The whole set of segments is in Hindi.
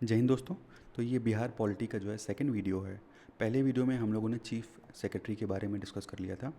जय हिंद दोस्तों। तो ये बिहार पॉलिटी का जो है सेकंड वीडियो है। पहले वीडियो में हम लोगों ने चीफ सेक्रेटरी के बारे में डिस्कस कर लिया था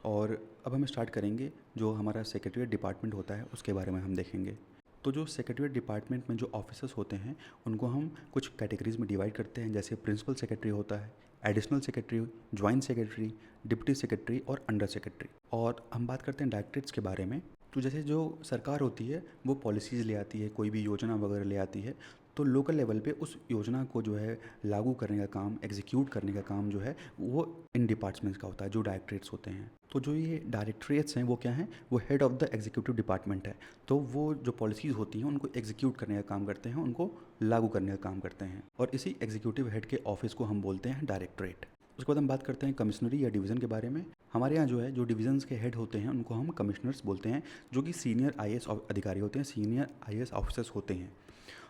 और अब हम स्टार्ट करेंगे जो हमारा सेक्रेटरीट डिपार्टमेंट होता है उसके बारे में हम देखेंगे। तो जो सेक्रेटरीट डिपार्टमेंट में जो ऑफिसर्स होते हैं उनको हम कुछ कैटेगरीज में डिवाइड करते हैं, जैसे प्रिंसिपल सेक्रेटरी होता है, additional secretary, joint secretary, deputy secretary और अंडर सेक्रेटरी। और हम बात करते हैं डायरेक्टरेट्स के बारे में। तो जैसे जो सरकार होती है वो पॉलिसीज़ ले आती है, कोई भी योजना वगैरह ले आती है, तो लोकल लेवल पे उस योजना को जो है लागू करने का काम, एग्जीक्यूट करने का काम जो है वो इन डिपार्टमेंट्स का होता है, जो डायरेक्टरेट्स होते हैं। तो जो ये डायरेक्टरेट्स हैं वो क्या हैं, वो head of the executive department है। तो वो जो पॉलिसीज़ होती हैं उनको एग्जीक्यूट करने का काम करते हैं, उनको लागू करने का काम करते हैं, और इसी एग्जीक्यूटिव हेड के ऑफिस को हम बोलते हैं डायरेक्टरेट। उसके बाद हम बात करते हैं कमिश्नरी या डिवीज़न के बारे में। हमारे यहाँ जो है जो डिवीजन्स के हेड होते हैं उनको हम कमिश्नर्स बोलते हैं, जो कि सीनियर आईएएस अधिकारी होते हैं, सीनियर आईएएस ऑफिसर्स होते हैं।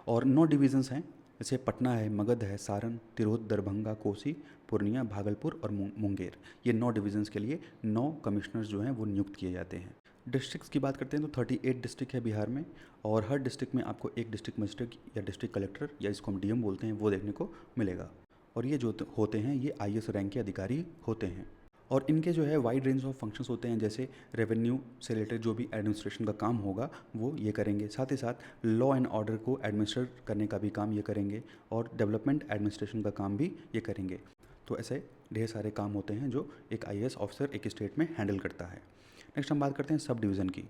और 9 डिवीज़न्स हैं, जैसे पटना है, मगध है, सारण, तिरहुत, दरभंगा, कोसी, पूर्णिया, भागलपुर और मुंगेर। ये 9 डिवीज़न्स के लिए 9 कमिश्नर्स जो हैं वो नियुक्त किए जाते हैं। डिस्ट्रिक्ट्स की बात करते हैं तो 38 डिस्ट्रिक्ट है बिहार में, और हर डिस्ट्रिक्ट में आपको एक डिस्ट्रिक्ट मजिस्ट्रेट या डिस्ट्रिक्ट कलेक्टर या इसको हम डीएम बोलते हैं वो देखने को मिलेगा। और ये जो होते हैं ये आईएएस रैंक के अधिकारी होते हैं, और इनके जो है वाइड रेंज ऑफ फंक्शंस होते हैं, जैसे रेवेन्यू से रिलेटेड जो भी एडमिनिस्ट्रेशन का काम होगा वो ये करेंगे, साथ ही साथ लॉ एंड ऑर्डर को एडमिनिस्ट्रेट करने का भी काम ये करेंगे, और डेवलपमेंट एडमिनिस्ट्रेशन का काम भी ये करेंगे। तो ऐसे ढेर सारे काम होते हैं जो एक आईएएस ऑफिसर एक स्टेट में हैंडल करता है। नेक्स्ट हम बात करते हैं सब डिवीज़न की।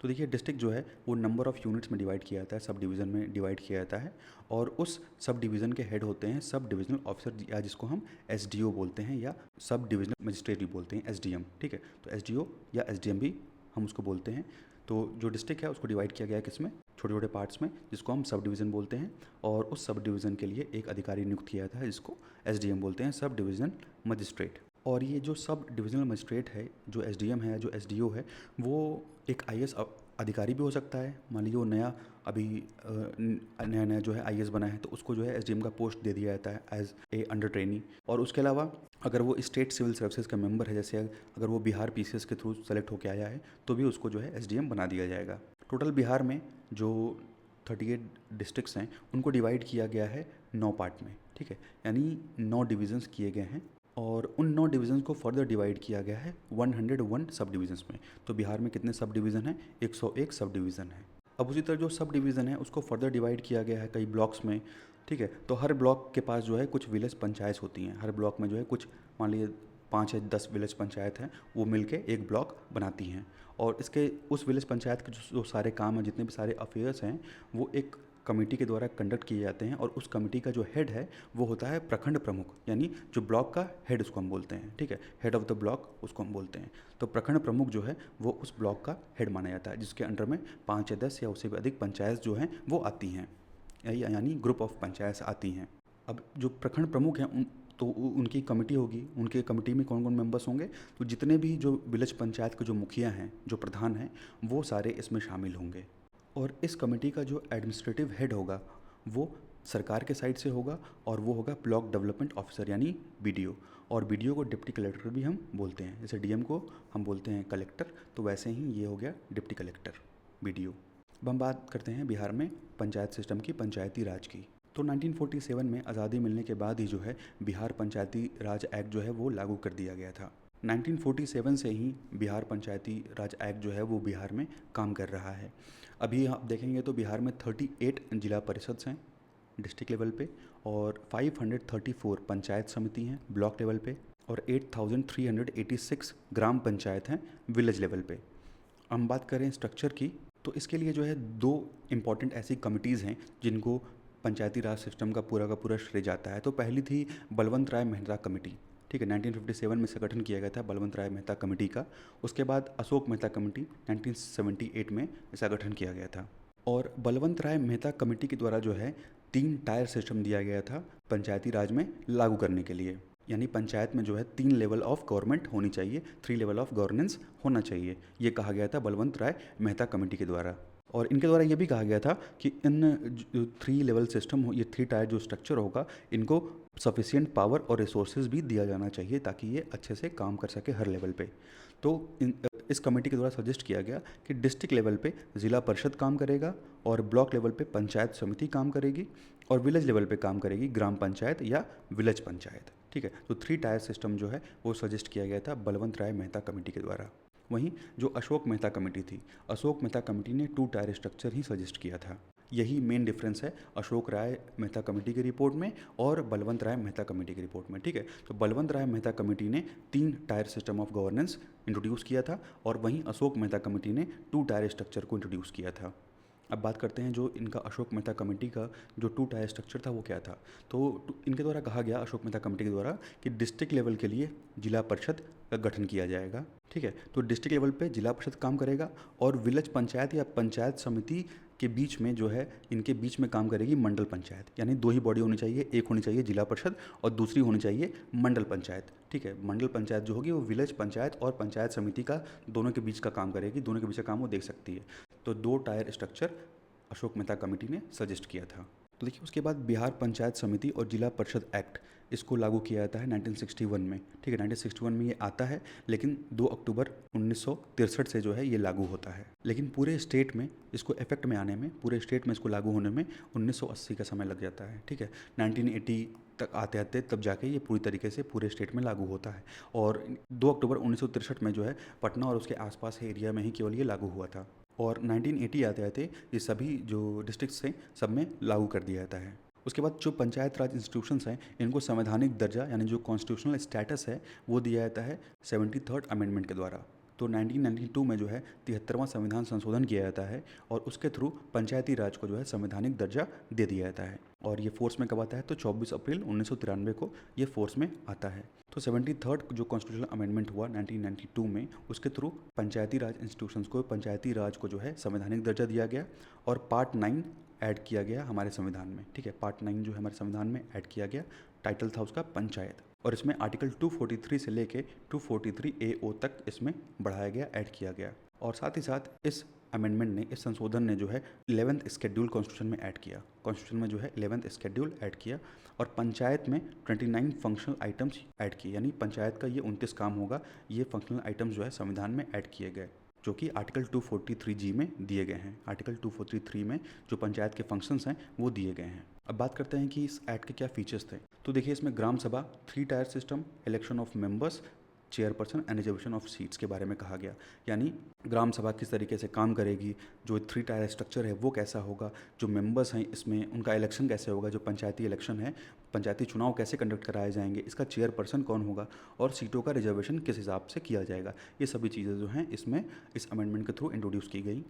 तो देखिए डिस्ट्रिक्ट जो है वो नंबर ऑफ़ यूनिट्स में डिवाइड किया जाता है, सब डिवीज़न में डिवाइड किया जाता है, और उस सब डिवीज़न के हेड होते हैं सब डिविजनल ऑफिसर, या जिसको हम एसडीओ बोलते हैं, या सब डिविजनल मजिस्ट्रेट भी बोलते हैं, एसडीएम। ठीक है, तो एसडीओ या एसडीएम भी हम उसको बोलते हैं। तो जो डिस्ट्रिक्ट है उसको डिवाइड किया गया है किसमें, छोटे छोटे पार्ट्स में, जिसको हम सब डिवीज़न बोलते हैं, और उस सब डिवीज़न के लिए एक अधिकारी नियुक्त किया जाता है जिसको एसडीएम बोलते हैं, सब डिवीज़नल मजिस्ट्रेट। और ये जो सब डिविजनल मजिस्ट्रेट है, जो एसडीएम है, जो एसडीओ है, वो एक आईएएस अधिकारी भी हो सकता है। मान लीजिए वो नया अभी नया नया जो है आईएएस बना है, तो उसको जो है एसडीएम का पोस्ट दे दिया जाता है एज ए अंडर ट्रेनी। और उसके अलावा अगर वो स्टेट सिविल सर्विसेज का मेंबर है, जैसे अगर वो बिहार पीसीएस के थ्रू सेलेक्ट होकर आया है, तो भी उसको जो है एसडीएम बना दिया जाएगा। टोटल बिहार में जो 38 डिस्ट्रिक्ट्स हैं उनको डिवाइड किया गया है 9 पार्ट में। ठीक है, यानी 9 डिविजन्स किए गए हैं, और उन 9 डिवीज़न्स को फर्दर डिवाइड किया गया है 101 सब डिवीज़न्स में। तो बिहार में कितने सब डिवीज़न हैं, 101 सब डिवीज़न है। अब उसी तरह जो सब डिवीज़न है उसको फर्दर डिवाइड किया गया है कई ब्लॉक्स में। ठीक है, तो हर ब्लॉक के पास जो है कुछ विलेज पंचायत होती हैं, हर ब्लॉक में जो है कुछ, मान लीजिए 5 या 10 विलेज पंचायत हैं, वो मिलके एक ब्लॉक बनाती हैं, और इसके उस विलेज पंचायत के जो सारे काम हैं, जितने भी सारे अफेयर्स हैं, वो एक कमेटी के द्वारा कंडक्ट किए जाते हैं, और उस कमेटी का जो हेड है वो होता है प्रखंड प्रमुख, यानी जो ब्लॉक का हेड उसको हम बोलते हैं। ठीक है, हेड ऑफ द ब्लॉक उसको हम बोलते हैं। तो प्रखंड प्रमुख जो है वो उस ब्लॉक का हेड माना जाता है, जिसके अंडर में 5 या 10 या उससे भी अधिक पंचायत जो हैं वो आती हैं, यानी ग्रुप ऑफ पंचायत आती हैं। अब जो प्रखंड प्रमुख हैं तो उनकी कमेटी होगी, उनके कमेटी में कौन कौन मेंबर्स होंगे, तो जितने भी जो विलेज पंचायत के जो मुखिया हैं, जो प्रधान हैं, वो सारे इसमें शामिल होंगे। और इस कमेटी का जो एडमिनिस्ट्रेटिव हेड होगा वो सरकार के साइड से होगा, और वो होगा ब्लॉक डेवलपमेंट ऑफिसर यानी बीडीओ। और बीडीओ को डिप्टी कलेक्टर भी हम बोलते हैं, जैसे डीएम को हम बोलते हैं कलेक्टर, तो वैसे ही ये हो गया डिप्टी कलेक्टर, बीडीओ। अब हम बात करते हैं बिहार में पंचायत सिस्टम की, पंचायती राज की। तो 1947 में आज़ादी मिलने के बाद ही जो है बिहार पंचायती राज एक्ट जो है वो लागू कर दिया गया था। 1947 से ही बिहार पंचायती राज एक्ट जो है वो बिहार में काम कर रहा है। अभी आप देखेंगे तो बिहार में 38 जिला परिषद हैं डिस्ट्रिक्ट लेवल पे, और 534 पंचायत समिति हैं ब्लॉक लेवल पे, और 8386 ग्राम पंचायत हैं विलेज लेवल पे। हम बात करें स्ट्रक्चर की, तो इसके लिए जो है 2 इम्पॉर्टेंट ऐसी कमिटीज़ हैं जिनको पंचायती राज सिस्टम का पूरा श्रेय जाता है। तो पहली थी बलवंत राय मेहता कमेटी। ठीक है, 1957 में इसका गठन किया गया था बलवंत राय मेहता कमेटी का। उसके बाद अशोक मेहता कमेटी 1978 में इसका गठन किया गया था। और बलवंत राय मेहता कमेटी के द्वारा जो है 3 टायर सिस्टम दिया गया था पंचायती राज में लागू करने के लिए, यानी पंचायत में जो है 3 लेवल ऑफ गवर्नमेंट होनी चाहिए, 3 लेवल ऑफ गवर्नेंस होना चाहिए, ये कहा गया था बलवंत राय मेहता कमेटी के द्वारा। और इनके द्वारा ये भी कहा गया था कि इन 3 लेवल सिस्टम हो, ये 3 टायर जो स्ट्रक्चर होगा, इनको सफिशिएंट पावर और रिसोर्सेज भी दिया जाना चाहिए ताकि ये अच्छे से काम कर सके हर लेवल पे। तो इस कमेटी के द्वारा सजेस्ट किया गया कि डिस्ट्रिक्ट लेवल पे ज़िला परिषद काम करेगा और ब्लॉक लेवल पे पंचायत समिति काम करेगी और विलेज लेवल पे काम करेगी ग्राम पंचायत या विलेज पंचायत। ठीक है, तो 3 टायर सिस्टम जो है वो सजेस्ट किया गया था बलवंत राय मेहता कमेटी के द्वारा। वहीं जो अशोक मेहता कमेटी थी, अशोक मेहता कमेटी ने 2 टायर स्ट्रक्चर ही सजेस्ट किया था। यही मेन डिफरेंस है अशोक राय मेहता कमेटी की रिपोर्ट में और बलवंत राय मेहता कमेटी की रिपोर्ट में। ठीक है, तो बलवंत राय मेहता कमेटी ने 3 tier system of governance introduce किया था और वहीं अशोक मेहता कमेटी ने 2 टायर स्ट्रक्चर को इंट्रोड्यूस किया था। अब बात करते हैं जो इनका अशोक मेहता कमेटी का जो 2 टायर स्ट्रक्चर था वो क्या था। तो इनके द्वारा कहा गया अशोक मेहता कमेटी के द्वारा कि डिस्ट्रिक्ट लेवल के लिए जिला परिषद का गठन किया जाएगा। ठीक है, तो डिस्ट्रिक्ट लेवल पे जिला परिषद काम करेगा और विलेज पंचायत या पंचायत समिति के बीच में जो है इनके बीच में काम करेगी मंडल पंचायत। यानी 2 ही बॉडी होनी चाहिए, एक होनी चाहिए जिला परिषद और दूसरी होनी चाहिए मंडल पंचायत। ठीक है, मंडल पंचायत जो होगी वो विलेज पंचायत और पंचायत समिति का दोनों के बीच का काम करेगी, दोनों के बीच का काम वो देख सकती है। तो 2 tyre structure Ashok Mehta committee ने सजेस्ट किया था। तो देखिए उसके बाद बिहार पंचायत समिति और जिला परिषद एक्ट इसको लागू किया जाता है 1961 में। ठीक है, 1961 में ये आता है, लेकिन 2 अक्टूबर 1963 से जो है ये लागू होता है। लेकिन पूरे स्टेट में इसको इफेक्ट में आने में, पूरे स्टेट में इसको लागू होने में 1980 का समय लग जाता है। ठीक है, 1980 तक आते आते तब जाके ये पूरी तरीके से पूरे स्टेट में लागू होता है और 2 अक्टूबर 1963 में जो है पटना और उसके आसपास एरिया में ही केवल ये लागू हुआ था और 1980 आते आते ये सभी जो डिस्ट्रिक्ट्स हैं सब में लागू कर दिया जाता है। उसके बाद जो पंचायत राज इंस्टीट्यूशंस हैं इनको संवैधानिक दर्जा यानी जो कॉन्स्टिट्यूशनल स्टेटस है वो दिया जाता है 73rd अमेंडमेंट के द्वारा। तो 1992 में जो है 73वां संविधान संशोधन किया जाता है और उसके थ्रू पंचायती राज को जो है संवैधानिक दर्जा दे दिया जाता है और ये फोर्स में कब आता है तो 24 अप्रैल 1993 को ये फोर्स में आता है। तो 73rd जो कॉन्स्टिट्यूशनल अमेंडमेंट हुआ 1992 में उसके थ्रू पंचायती राज इंस्टीट्यूशंस को, पंचायती राज को जो है संवैधानिक दर्जा दिया गया और पार्ट 9 ऐड किया गया हमारे संविधान में। ठीक है, पार्ट 9 जो है हमारे संविधान में ऐड किया गया, टाइटल था उसका पंचायत और इसमें आर्टिकल 243 से लेके 243A(o) तक इसमें बढ़ाया गया, ऐड किया गया। और साथ ही साथ इस अमेंडमेंट ने, इस संशोधन ने जो है 11th शेड्यूल कॉन्स्टिट्यूशन में ऐड किया, कॉन्स्टिट्यूशन में जो है 11th शेड्यूल ऐड किया और पंचायत में 29 फंक्शनल आइटम्स ऐड किए। यानी पंचायत का ये 29 काम होगा, ये फंक्शनल आइटम्स जो है संविधान में ऐड किए गए जो कि आर्टिकल 243G में दिए गए हैं। आर्टिकल 243 में जो पंचायत के फंक्शंस हैं वो दिए गए हैं। अब बात करते हैं कि इस एक्ट के क्या फीचर्स थे। तो देखिए इसमें ग्राम सभा, 3 tier system, election of members, chairperson and reservation of seats के बारे में कहा गया। यानी ग्राम सभा किस तरीके से काम करेगी, जो 3 टायर स्ट्रक्चर है वो कैसा होगा, जो मेंबर्स हैं इसमें उनका इलेक्शन कैसे होगा, जो पंचायती इलेक्शन है, पंचायती चुनाव कैसे कंडक्ट कराए जाएंगे, इसका चेयरपर्सन कौन होगा और सीटों का रिजर्वेशन किस हिसाब से किया जाएगा। ये सभी चीज़ें जो हैं इसमें इस अमेंडमेंट के थ्रू इंट्रोड्यूस की गई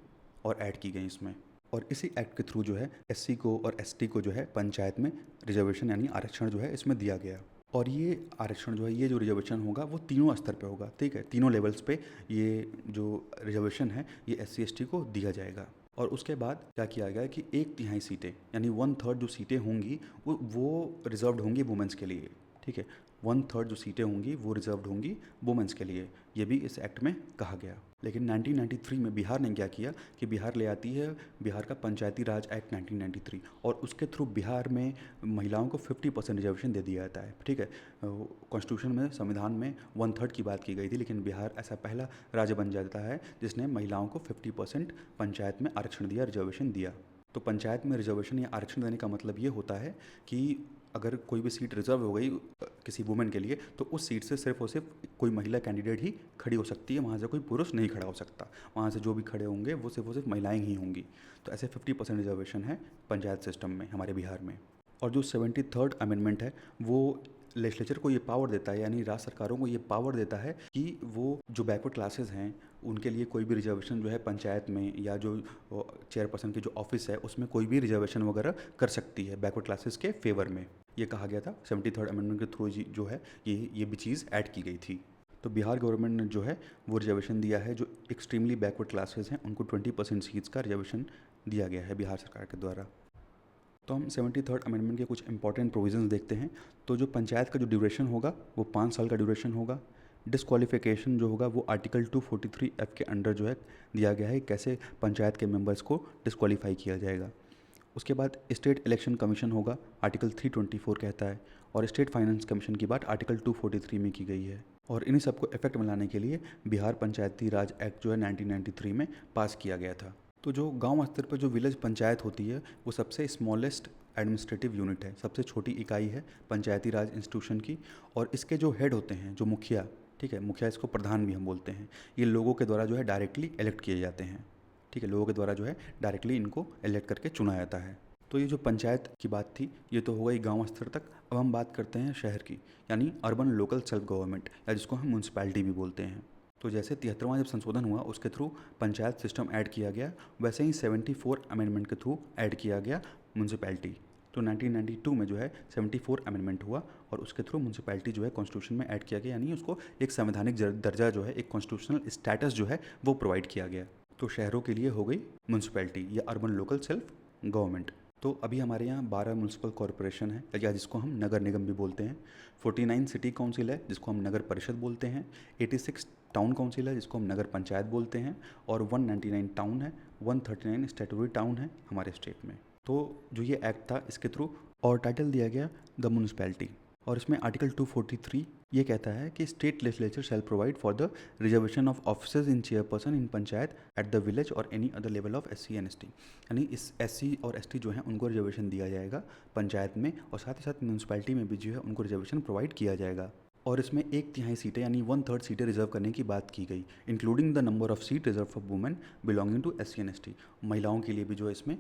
और ऐड की गई इसमें। और इसी एक्ट के थ्रू जो है SC को और ST को जो है पंचायत में रिजर्वेशन यानी आरक्षण जो है इसमें दिया गया। और ये आरक्षण जो है, ये जो रिजर्वेशन होगा वो तीनों स्तर पे होगा। ठीक है, तीनों लेवल्स पे ये जो रिजर्वेशन है ये SC ST को दिया जाएगा। और उसके बाद क्या किया गया कि 1/3 सीटें यानी 1/3 जो सीटें होंगी वो रिजर्व्ड होंगी वुमेंस के लिए। ठीक है, 1/3 जो सीटें होंगी वो रिजर्व्ड होंगी वुमेंस के लिए, ये भी इस एक्ट में कहा गया। लेकिन 1993 में बिहार ने क्या किया कि बिहार ले आती है बिहार का पंचायती राज एक्ट 1993 और उसके थ्रू बिहार में महिलाओं को 50% रिजर्वेशन दे दिया जाता है। ठीक है, कॉन्स्टिट्यूशन में, संविधान में 1/3 की बात की गई थी, लेकिन बिहार ऐसा पहला राज्य बन जाता है जिसने महिलाओं को 50% पंचायत में आरक्षण दिया, रिजर्वेशन दिया। तो पंचायत में रिजर्वेशन या आरक्षण देने का मतलब ये होता है कि अगर कोई भी सीट रिजर्व हो गई किसी वुमेन के लिए तो उस सीट से सिर्फ और सिर्फ कोई महिला कैंडिडेट ही खड़ी हो सकती है, वहाँ से कोई पुरुष नहीं खड़ा हो सकता। वहाँ से जो भी खड़े होंगे वो सिर्फ महिलाएं ही होंगी। तो ऐसे 50% रिजर्वेशन है पंचायत सिस्टम में हमारे बिहार में। और जो 73rd अमेंडमेंट है वो लेजिस्लेचर को ये पावर देता है, यानी राज्य सरकारों को ये पावर देता है कि वो जो बैकवर्ड क्लासेस हैं उनके लिए कोई भी रिजर्वेशन जो है पंचायत में या जो चेयरपर्सन की जो ऑफिस है उसमें कोई भी रिजर्वेशन वगैरह कर सकती है बैकवर्ड क्लासेस के फेवर में। ये कहा गया था 73rd अमेंडमेंट के थ्रू जो है ये भी चीज़ ऐड की गई थी। तो बिहार गवर्नमेंट ने जो है वो रिजर्वेशन दिया है, जो एक्सट्रीमली बैकवर्ड क्लासेस हैं उनको 20% सीट्स का रिजर्वेशन दिया गया है बिहार सरकार के द्वारा। तो हम 73rd अमेंडमेंट के कुछ इंपॉर्टेंट प्रोविजंस देखते हैं। तो जो पंचायत का जो ड्यूरेशन होगा वो 5 साल का ड्यूरेशन होगा। डिस्क्वालिफिकेशन जो होगा वो आर्टिकल 243F के अंडर जो है दिया गया है, कैसे पंचायत के मेंबर्स को डिस्क्वालीफाई किया जाएगा। उसके बाद स्टेट इलेक्शन कमीशन होगा, आर्टिकल 324 कहता है, और स्टेट फाइनेंस कमीशन की बात आर्टिकल 243 में की गई है। और इन्हीं सबको इफेक्ट में लाने के लिए बिहार पंचायती राज एक्ट जो है 1993 में पास किया गया था। तो जो गांव स्तर पर जो विलेज पंचायत होती है वो सबसे स्मॉलेस्ट एडमिनिस्ट्रेटिव यूनिट है, सबसे छोटी इकाई है पंचायती राज इंस्टीट्यूशन की। और इसके जो हेड होते हैं, जो मुखिया, ठीक है, मुखिया इसको प्रधान भी हम बोलते हैं, ये लोगों के द्वारा जो है डायरेक्टली इलेक्ट किए जाते हैं। ठीक है, लोगों के द्वारा जो है डायरेक्टली इनको इलेक्ट करके चुना जाता है। तो ये जो पंचायत की बात थी ये तो हो गई गांव स्तर तक। अब हम बात करते हैं शहर की, यानी अर्बन लोकल सेल्फ गवर्नमेंट, या जिसको हम म्यूनसिपैलिटी भी बोलते हैं। तो जैसे 73वां जब संशोधन हुआ उसके थ्रू पंचायत सिस्टम ऐड किया गया, वैसे ही 74 अमेंडमेंट के थ्रू ऐड किया गया म्यूनसिपैलिटी। तो 1992 में जो है 74 अमेंडमेंट हुआ और उसके थ्रू म्यूनसिपैलिटी जो है कॉन्स्टिट्यूशन में ऐड किया गया, यानी उसको एक संवैधानिक दर्जा जो है, एक कॉन्स्टिट्यूशनल स्टेटस जो है वो प्रोवाइड किया गया। तो शहरों के लिए हो गई म्यूनसिपैलिटी या अर्बन लोकल सेल्फ गवर्नमेंट। तो अभी हमारे यहाँ 12 म्यूनसिपल कॉरपोरेशन है, या जिसको हम नगर निगम भी बोलते हैं। 49 सिटी काउंसिल है जिसको हम नगर परिषद बोलते हैं। 86 टाउन काउंसिल है जिसको हम नगर पंचायत बोलते हैं। और 199 टाउन है, 139 स्टेटूटरी टाउन है हमारे स्टेट में। तो जो ये एक्ट था इसके थ्रू और टाइटल दिया गया द म्यूनसिपैलिटी। और इसमें आर्टिकल 243 ये कहता है कि state legislature shall provide for the reservation of officers in chairperson in panchayat at the village और any other level of SC and ST। यानी इस SC और ST जो है उनको रिजर्वेशन दिया जाएगा पंचायत में, और साथ ही साथ म्यूनसिपैलिटी में भी जो है उनको रिजर्वेशन प्रोवाइड किया जाएगा। और इसमें 1/3 सीटें यानी 1/3 सीटें रिजर्व करने की बात की गई, including the number of seat reserve for women belonging to SC and ST। महिलाओं के लिए भी जो है इसमें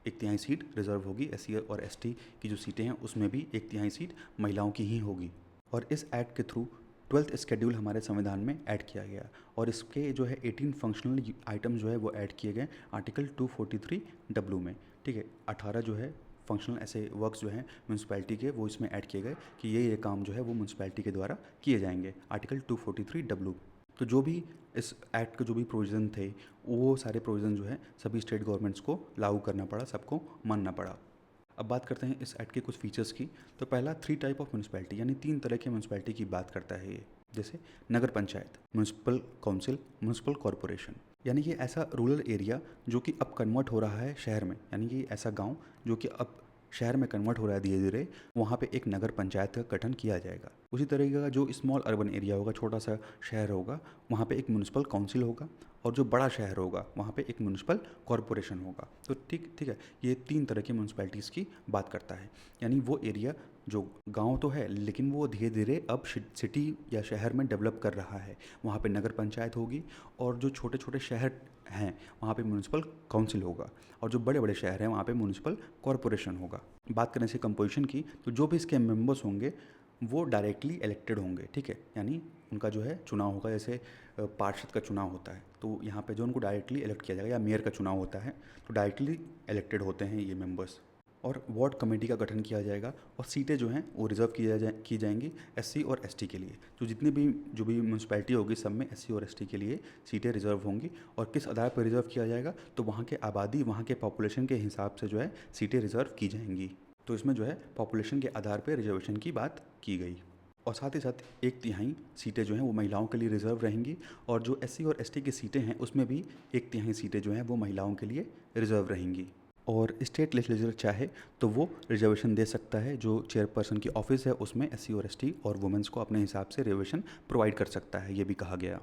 1/3 सीट रिजर्व होगी। SC और ST की जो सीटें हैं उसमें भी 1/3 सीट महिलाओं की ही होगी। और इस एक्ट के थ्रू 12th शेड्यूल हमारे संविधान में ऐड किया गया, और इसके जो है 18 फंक्शनल आइटम जो है वो ऐड किए गए आर्टिकल 243W में। ठीक है, 18 जो है फंक्शनल ऐसे वर्क्स जो हैं म्यूनसिपैलिटी के वो इसमें ऐड किए गए कि ये काम जो है वो म्यूनसिपैलिटी के द्वारा किए जाएंगे, आर्टिकल 243W। तो जो भी इस एक्ट के जो भी प्रोविज़न थे वो सारे प्रोविज़न जो है सभी स्टेट गवर्नमेंट्स को लागू करना पड़ा, सबको मानना पड़ा। अब बात करते हैं इस एक्ट के कुछ फीचर्स की। तो पहला 3 टाइप ऑफ म्यूनसिपैलिटी, यानी 3 तरह के म्यूनसिपैलिटी की बात करता है ये। जैसे नगर panchayat, municipal council, municipal corporation. यानी कि ऐसा रूरल एरिया जो कि अब कन्वर्ट हो रहा है शहर में, यानी कि ऐसा गांव जो कि अब शहर में कन्वर्ट हो रहा है धीरे धीरे, वहाँ पे एक नगर पंचायत का गठन किया जाएगा। उसी तरीके का जो स्मॉल अर्बन एरिया होगा, छोटा सा शहर होगा, वहाँ पे एक म्यूनसिपल काउंसिल होगा। और जो बड़ा शहर होगा वहाँ पे एक म्यूनसिपल कॉरपोरेशन होगा। तो ठीक ठीक है, ये 3 तरह की म्यूनसिपैलिटीज़ की बात करता है। यानी वो एरिया जो गांव तो है लेकिन वो धीरे धीरे अब सिटी या शहर में डेवलप कर रहा है, वहाँ पे नगर पंचायत होगी। और जो छोटे छोटे शहर हैं वहाँ पे म्यूनसिपल काउंसिल होगा, और जो बड़े बड़े शहर हैं वहाँ पे म्यूनसिपल कॉरपोरेशन होगा। बात करें इसके कंपोजिशन की, तो जो भी इसके मेंबर्स होंगे वो डायरेक्टली इलेक्टेड होंगे। ठीक है, यानी उनका जो है चुनाव होगा, जैसे पार्षद का चुनाव होता है तो यहाँ पे जो उनको डायरेक्टली इलेक्ट किया जाएगा, या मेयर का चुनाव होता है तो डायरेक्टली इलेक्टेड होते हैं ये मेंबर्स। और वार्ड कमेटी का गठन किया जाएगा, और सीटें जो हैं वो रिजर्व की जाएंगी SC और ST के लिए। तो जितनी भी जो भी म्यूनसिपैलिटी होगी सब में SC और ST के लिए सीटें रिजर्व होंगी। और किस आधार पर रिजर्व किया जाएगा, तो वहाँ के आबादी, वहाँ के पॉपुलेशन के हिसाब से जो है सीटें रिजर्व की जाएंगी। तो इसमें जो है पॉपुलेशन के आधार पर रिजर्वेशन की बात की गई। और साथ ही साथ 1/3 सीटें जो हैं वो महिलाओं के लिए रिजर्व रहेंगी, और जो SC और ST की सीटें हैं उसमें भी 1/3 सीटें जो हैं वो महिलाओं के लिए रिजर्व रहेंगी। और स्टेट लेजिस्लेचर चाहे तो वो रिजर्वेशन दे सकता है, जो चेयरपर्सन की ऑफिस है उसमें SC और ST और वुमेंस को अपने हिसाब से रिजर्वेशन प्रोवाइड कर सकता है, ये भी कहा गया।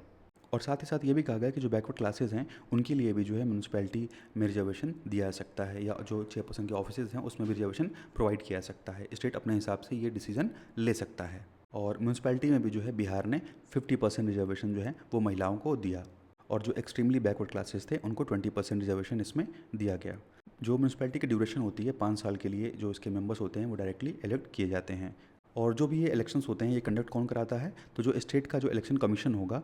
और साथ ही साथ ये भी कहा गया कि जो बैकवर्ड क्लासेस हैं उनके लिए भी जो है म्यूनसिपैलिटी में रिजर्वेशन दिया जा सकता है, या जो चेयरपर्सन के ऑफिसेज हैं उसमें भी रिजर्वेशन प्रोवाइड किया जा सकता है। स्टेट अपने हिसाब से ये डिसीजन ले सकता है। और म्यूनसिपैलिटी में भी जो है बिहार ने 50% रिजर्वेशन जो है वो महिलाओं को दिया, और जो एक्सट्रीमली बैकवर्ड क्लासेस थे उनको 20% रिजर्वेशन इसमें दिया गया। जो म्यूनसिपैलिटी की ड्यूरेशन होती है 5 साल के लिए, जो इसके मेंबर्स होते हैं वो डायरेक्टली इलेक्ट किए जाते हैं। और जो भी ये इलेक्शंस होते हैं ये कंडक्ट कौन कराता है, तो जो स्टेट का जो इलेक्शन कमीशन होगा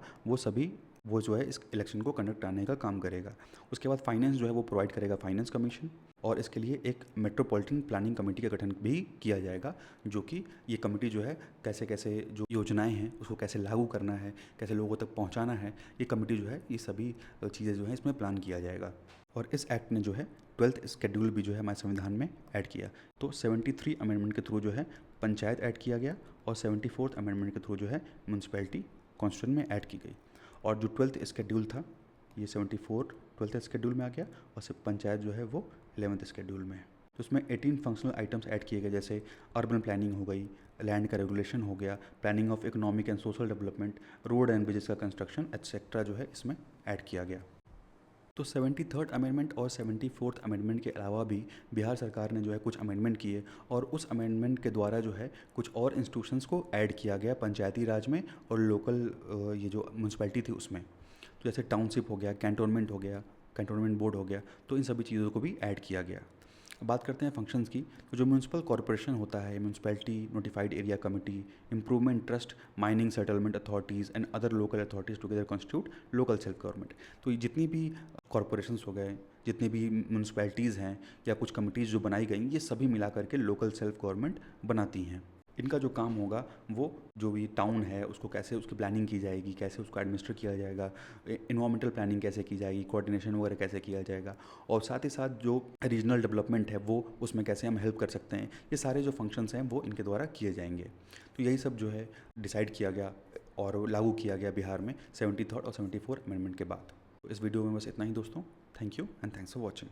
वो जो है इस इलेक्शन को कंडक्ट कराने का काम करेगा। उसके बाद फाइनेंस जो है वो प्रोवाइड करेगा फाइनेंस कमीशन, और इसके लिए एक मेट्रोपॉलिटन प्लानिंग कमेटी का गठन भी किया जाएगा, जो कि ये कमेटी जो है कैसे कैसे जो योजनाएं हैं उसको कैसे लागू करना है, कैसे लोगों तक पहुंचाना है, ये कमेटी जो है ये सभी चीज़ें जो है इसमें प्लान किया जाएगा। और इस एक्ट ने जो है 12th शेड्यूल भी जो है हमारे संविधान में ऐड किया। तो 73 अमेंडमेंट के थ्रू जो है पंचायत ऐड किया गया, और 74th अमेंडमेंट के थ्रू जो है म्यूनसिपैलिटी कॉन्स्टिट्यूशन में ऐड की गई। और जो 12th शेड्यूल था ये 74 12th शेड्यूल में आ गया, और सिर्फ पंचायत जो है वो 11th शेड्यूल में है। तो उसमें 18 फंक्शनल आइटम्स ऐड किए गए, जैसे अर्बन प्लानिंग हो गई, लैंड का रेगुलेशन हो गया, planning of economic and social development, road and bridges का कंस्ट्रक्शन एट्सेट्रा जो है इसमें ऐड किया गया। तो 73rd अमेंडमेंट और 74th अमेंडमेंट के अलावा भी बिहार सरकार ने जो है कुछ अमेंडमेंट किए, और उस अमेंडमेंट के द्वारा जो है कुछ और इंस्टीट्यूशंस को ऐड किया गया पंचायती राज में और लोकल ये जो म्यूनसिपैलिटी थी उसमें। तो जैसे टाउनशिप हो गया, कैंटोनमेंट हो गया, कैंटोनमेंट बोर्ड हो गया, तो इन सभी चीज़ों को भी ऐड किया गया। अब बात करते हैं फंक्शंस की। तो जो म्यूनसिपल कॉरपोरेशन होता है, municipality notified area committee, improvement trust, mining settlement authorities and other local authorities together constitute local self government. तो ये जितनी भी कॉरपोरेशंस हो गए, जितनी भी म्यूनसिपैलिटीज़ हैं या कुछ कमिटीज़ जो बनाई गई, ये सभी मिला करके लोकल सेल्फ गवर्नमेंट बनाती हैं। इनका जो काम होगा वो जो भी टाउन है उसको कैसे उसकी प्लानिंग की जाएगी, कैसे उसको एडमिनिस्टर किया जाएगा, इन्वायरमेंटल प्लानिंग कैसे की जाएगी, कोऑर्डिनेशन वगैरह कैसे किया जाएगा, और साथ ही साथ जो रीजनल डेवलपमेंट है वो उसमें कैसे हम हेल्प कर सकते हैं, ये सारे जो फंक्शंस हैं वो इनके द्वारा किए जाएंगे। तो यही सब जो है डिसाइड किया गया और लागू किया गया बिहार में 73rd और 74th अमेंडमेंट के बाद। तो इस वीडियो में बस इतना ही दोस्तों। Thank you and thanks for watching.